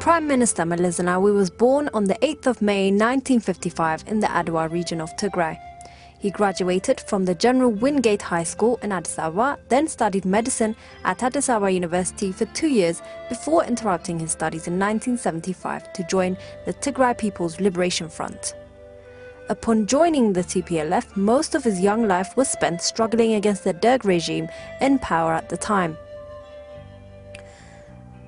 Prime Minister Meles Zenawi was born on the 8th of May 1955 in the Adwa region of Tigray. He graduated from the General Wingate High School in Addis Ababa, then studied medicine at Addis Ababa University for 2 years before interrupting his studies in 1975 to join the Tigray People's Liberation Front. Upon joining the TPLF, most of his young life was spent struggling against the Derg regime in power at the time.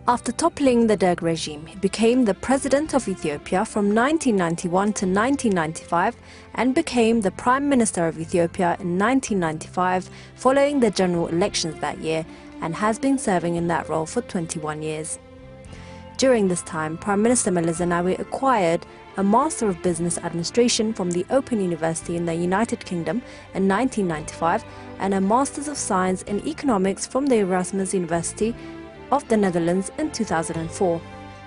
After toppling the Derg regime, he became the President of Ethiopia from 1991 to 1995 and became the Prime Minister of Ethiopia in 1995 following the general elections that year, and has been serving in that role for 21 years. During this time, Prime Minister Meles Zenawi acquired a Master of Business Administration from the Open University in the United Kingdom in 1995 and a Masters of Science in Economics from the Erasmus University of the Netherlands in 2004.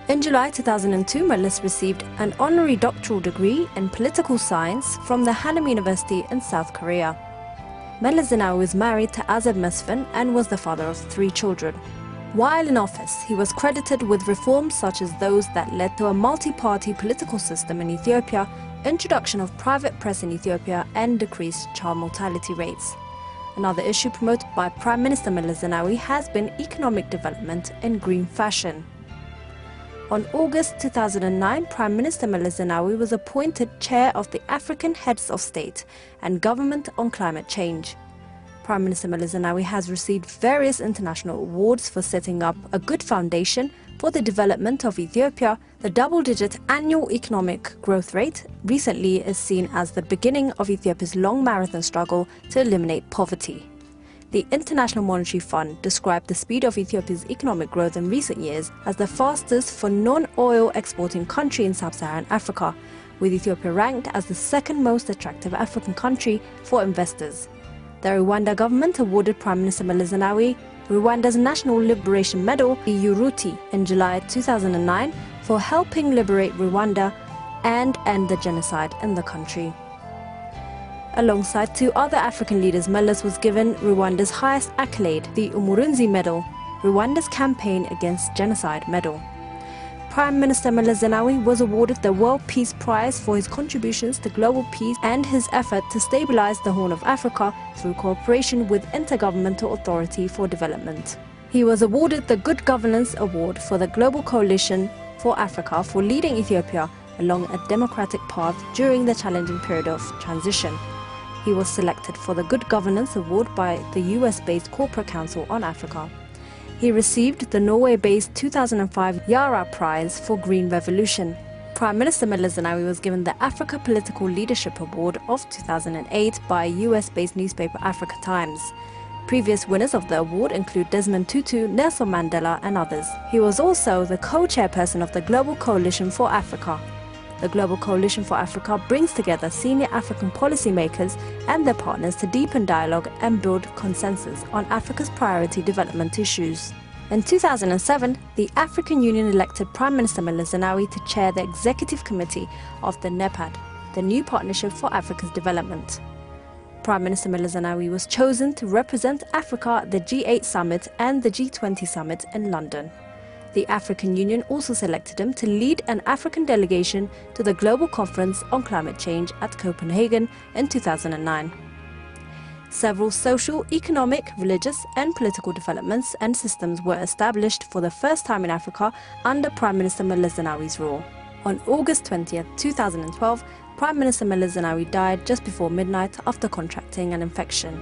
In July 2002, Meles received an honorary doctoral degree in political science from the Hannam University in South Korea. Meles Zenawi was married to Azeb Mesfin and was the father of 3 children. While in office, he was credited with reforms such as those that led to a multi-party political system in Ethiopia, introduction of private press in Ethiopia, and decreased child mortality rates. Another issue promoted by Prime Minister Meles Zenawi has been economic development in green fashion. On August 2009, Prime Minister Meles Zenawi was appointed Chair of the African Heads of State and Government on Climate Change. Prime Minister Meles Zenawi has received various international awards for setting up a good foundation for the development of Ethiopia. The double-digit annual economic growth rate recently is seen as the beginning of Ethiopia's long marathon struggle to eliminate poverty. The International Monetary Fund described the speed of Ethiopia's economic growth in recent years as the fastest for non-oil exporting country in sub-Saharan Africa, with Ethiopia ranked as the second most attractive African country for investors. The Rwanda government awarded Prime Minister Meles Zenawi Rwanda's National Liberation Medal, Uruti, in July 2009 for helping liberate Rwanda and end the genocide in the country. Alongside 2 other African leaders, Meles was given Rwanda's highest accolade, the Umurunzi Medal, Rwanda's Campaign Against Genocide Medal. Prime Minister Meles Zenawi was awarded the World Peace Prize for his contributions to global peace and his effort to stabilize the Horn of Africa through cooperation with Intergovernmental Authority for Development. He was awarded the Good Governance Award for the Global Coalition for Africa for leading Ethiopia along a democratic path during the challenging period of transition. He was selected for the Good Governance Award by the US-based Corporate Council on Africa. He received the Norway-based 2005 Yara Prize for Green Revolution. Prime Minister Meles Zenawi was given the Africa Political Leadership Award of 2008 by US-based newspaper Africa Times. Previous winners of the award include Desmond Tutu, Nelson Mandela, and others. He was also the co-chairperson of the Global Coalition for Africa. The Global Coalition for Africa brings together senior African policymakers and their partners to deepen dialogue and build consensus on Africa's priority development issues. In 2007, the African Union elected Prime Minister Meles Zenawi to chair the Executive Committee of the NEPAD, the New Partnership for Africa's Development. Prime Minister Meles Zenawi was chosen to represent Africa at the G8 Summit and the G20 Summit in London. The African Union also selected him to lead an African delegation to the Global Conference on Climate Change at Copenhagen in 2009. Several social, economic, religious and political developments and systems were established for the first time in Africa under Prime Minister Meles Zenawi's rule. On August 20, 2012, Prime Minister Meles Zenawi died just before midnight after contracting an infection.